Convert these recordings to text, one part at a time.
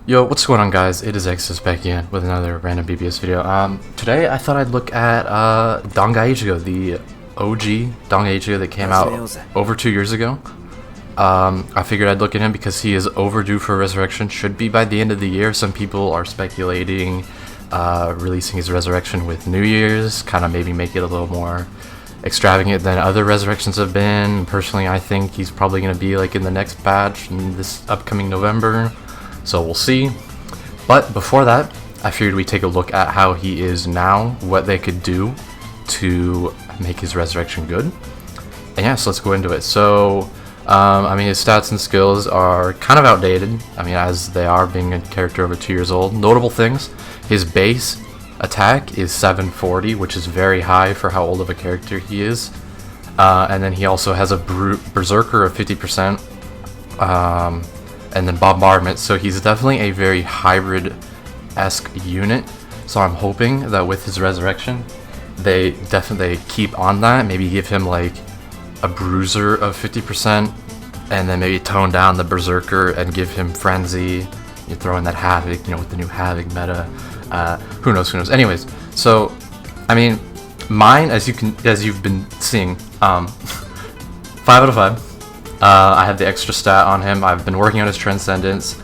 Yo, what's going on, guys? It is Exodus back again with another random BBS video. Today I thought I'd look at Dangai Ichigo, the OG Dangai Ichigo that came out over 2 years ago. I figured I'd look at him because he is overdue for resurrection. Should be by the end of the year. Some people are speculating releasing his resurrection with New Year's, kind of maybe make it a little more extravagant than other resurrections have been. Personally, I think he's probably going to be like in the next batch in this upcoming November. So we'll see. But before that, I figured we'd take a look at how he is now, what they could do to make his resurrection good. And yeah, so let's go into it. So, I mean, his stats and skills are kind of outdated. I mean, as they are, being a character over 2 years old. Notable things, his base attack is 740, which is very high for how old of a character he is. And then he also has a berserker of 50%. And then bombardment, so he's definitely a very hybrid-esque unit. So I'm hoping that with his resurrection, they definitely keep on that. Maybe give him like a bruiser of 50%, and then maybe tone down the berserker and give him frenzy. You throw in that havoc, with the new havoc meta. Who knows? Anyways, so I mean, mine, as you've been seeing, 5 out of 5. I have the extra stat on him. I've been working on his Transcendence.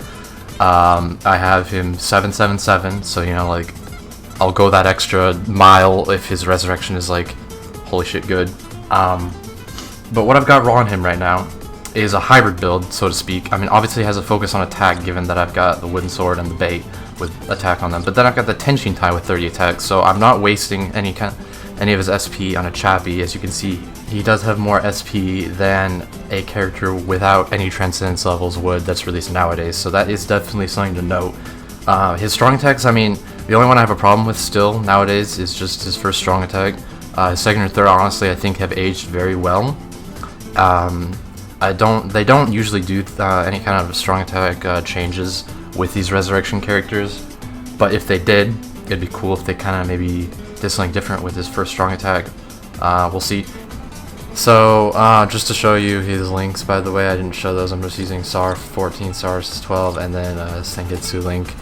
I have him 777, so like I'll go that extra mile if his resurrection is like holy shit good. But what I've got raw on him right now is a hybrid build, so to speak. I mean, obviously he has a focus on attack, given that I've got the wooden sword and the bait with attack on them. But then I've got the Tenshin tie with 30 attack, so I'm not wasting any of his SP on a Chappie. As you can see, he does have more SP than a character without any Transcendence levels would that's released nowadays, so that is definitely something to note. His strong attacks, I mean, the only one I have a problem with still nowadays is just his first strong attack. His second and third, honestly, I think have aged very well. They don't usually do any kind of strong attack changes with these resurrection characters, but if they did, it'd be cool if they kind of maybe did something different with his first strong attack. We'll see. So, just to show you his links, by the way, I didn't show those. I'm just using SAR 14, SAR 12, and then Sengetsu link.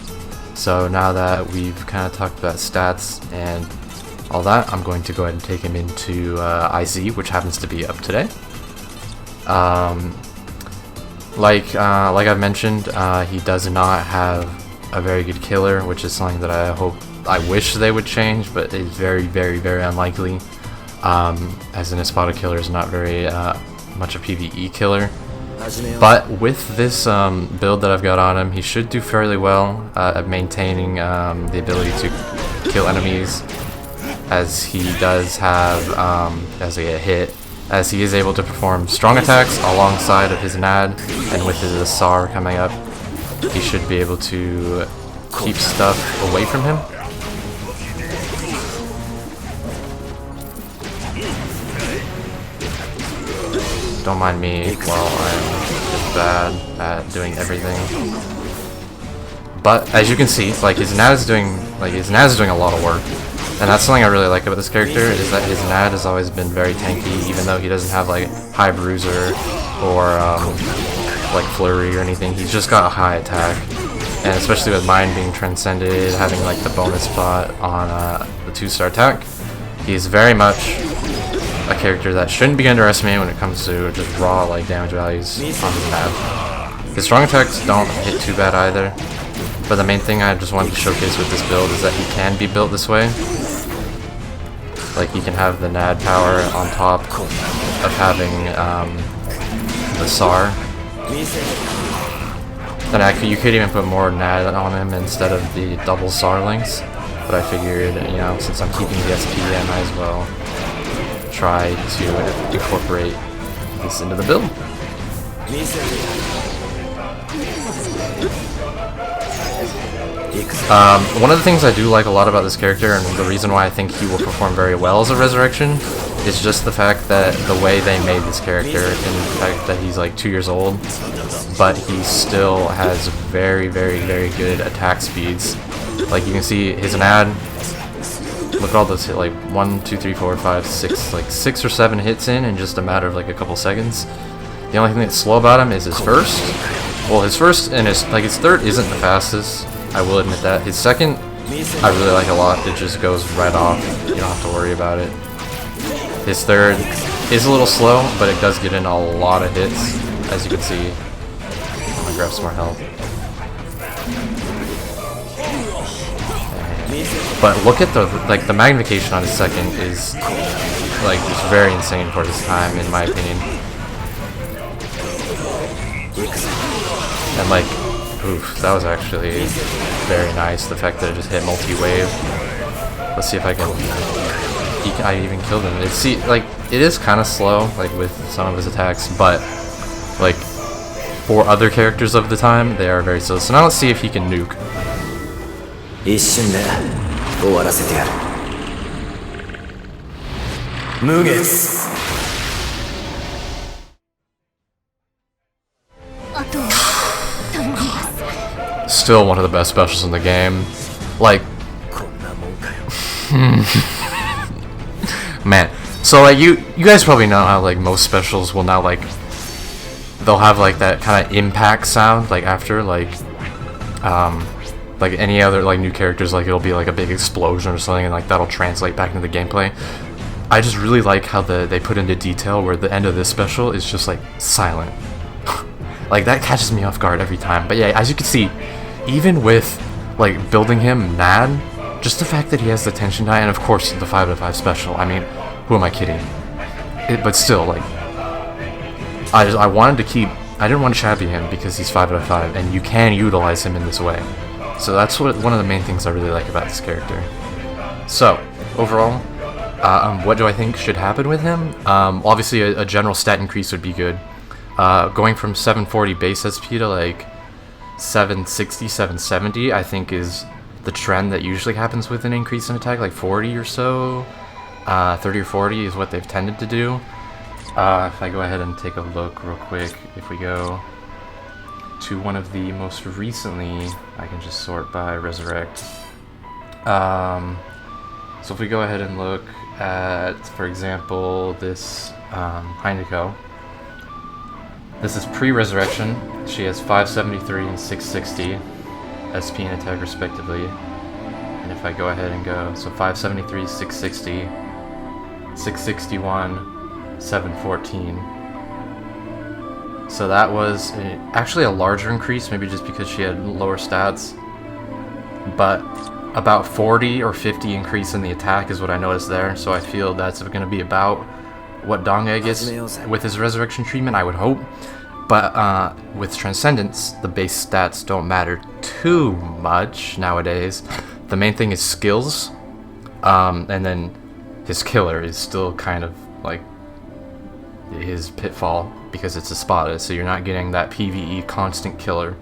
So now that we've kind of talked about stats and all that, I'm going to go ahead and take him into IZ, which happens to be up today. Like I've mentioned, he does not have a very good killer, which is something that I wish they would change, but it's very, very, very unlikely. As an Espada killer is not very much a PvE killer. But with this build that I've got on him, he should do fairly well at maintaining the ability to kill enemies, as he does have, as they get hit, as he is able to perform strong attacks alongside of his NAD, and with his SAR coming up, he should be able to keep stuff away from him. Don't mind me while I'm just bad at doing everything. But as you can see, like his NAD is doing a lot of work, and that's something I really like about this character, is that his NAD has always been very tanky, even though he doesn't have like high bruiser or like flurry or anything. He's just got a high attack, and especially with mine being Transcended, having like the bonus spot on the 2-star attack, he's very much a character that shouldn't be underestimated when it comes to just raw like damage values on his NAD. His strong attacks don't hit too bad either, but the main thing I just wanted to showcase with this build is that he can be built this way. Like, he can have the NAD power on top of having the SAR. Then actually you could even put more NAD on him instead of the double SAR links, but I figured, since I'm keeping the SP, I might as well try to incorporate this into the build. One of the things I do like a lot about this character, and the reason why I think he will perform very well as a resurrection, is just the fact that the way they made this character, and the fact that he's like 2 years old, but he still has very, very, very good attack speeds. Like, you can see his NAD. Look at all those hit, like 1, 2, 3, 4, 5, 6, like 6 or 7 hits in just a matter of like a couple seconds. The only thing that's slow about him is his first, Well, his first and his third isn't the fastest. I will admit that. His second, I really like a lot. It just goes right off. You don't have to worry about it. His third is a little slow, but it does get in a lot of hits, as you can see. I'm gonna grab some more health. But look at the magnification on his second is just very insane for this time, in my opinion. And oof, that was actually very nice. The fact that it just hit multi-wave. Let's see if I even killed him. It is kind of slow, with some of his attacks, but for other characters of the time, they are very slow. So now let's see if he can nuke. Still one of the best specials in the game. Man. So you guys probably know how most specials will now they'll have that kind of impact sound after any other new characters, it'll be a big explosion or something, and that'll translate back into the gameplay. I just really like how they put into detail where the end of this special is just silent. That catches me off guard every time. But yeah, as you can see, even with building him mad, just the fact that he has the tension die, and of course the 5/5 special. I mean, who am I kidding? But still, I wanted to keep. I didn't want to champion him because he's 5/5, and you can utilize him in this way. So that's one of the main things I really like about this character. So overall, what do I think should happen with him? Obviously, a general stat increase would be good. Going from 740 base SP to 760, 770, I think is the trend that usually happens with an increase in attack, 40 or so. 30 or 40 is what they've tended to do. If I go ahead and take a look real quick, if we go to one of the most recently, I can just sort by resurrect. So if we go ahead and look at, for example, this Heineko. This is pre-resurrection. She has 573 and 660 SP and attack respectively. And if I go ahead and go, so 573, 660, 661, 714. So that was actually a larger increase, maybe just because she had lower stats. But about 40 or 50 increase in the attack is what I noticed there. So I feel that's going to be about what Dangai gets with his resurrection treatment, I would hope. But with Transcendence, the base stats don't matter too much nowadays. The main thing is skills, and then his killer is still kind of his pitfall because it's a spotted, so you're not getting that PvE constant killer.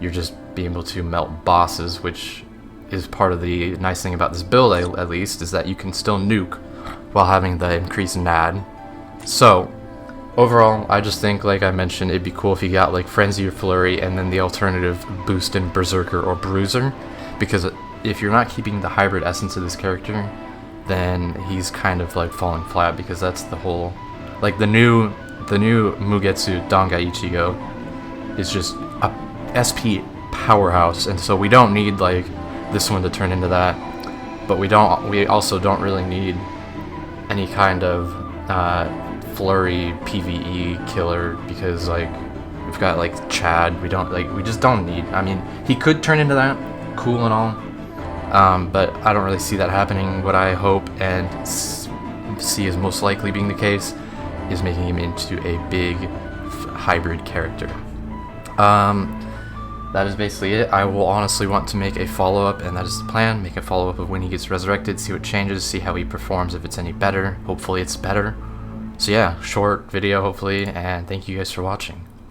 You're just being able to melt bosses, which is part of the nice thing about this build, at least, is that you can still nuke while having the increase in NAD. So overall, I just think, like I mentioned, it'd be cool if you got Frenzy or Flurry and then the alternative boost in Berserker or Bruiser, because if you're not keeping the hybrid essence of this character, then he's kind of falling flat, because that's the whole the new Mugetsu Dangai Ichigo is just a SP powerhouse, and so we don't need this one to turn into that, but we also don't really need any kind of Flurry PvE killer, because we've got Chad. We just don't need. I mean, he could turn into that, cool and all, but I don't really see that happening. What I hope and see as most likely being the case is making him into a big hybrid character. That is basically it. I will honestly want to make a follow-up, and that is the plan. Make a follow-up of when he gets resurrected, see what changes, see how he performs, if it's any better. Hopefully it's better. So yeah, short video hopefully, and thank you guys for watching.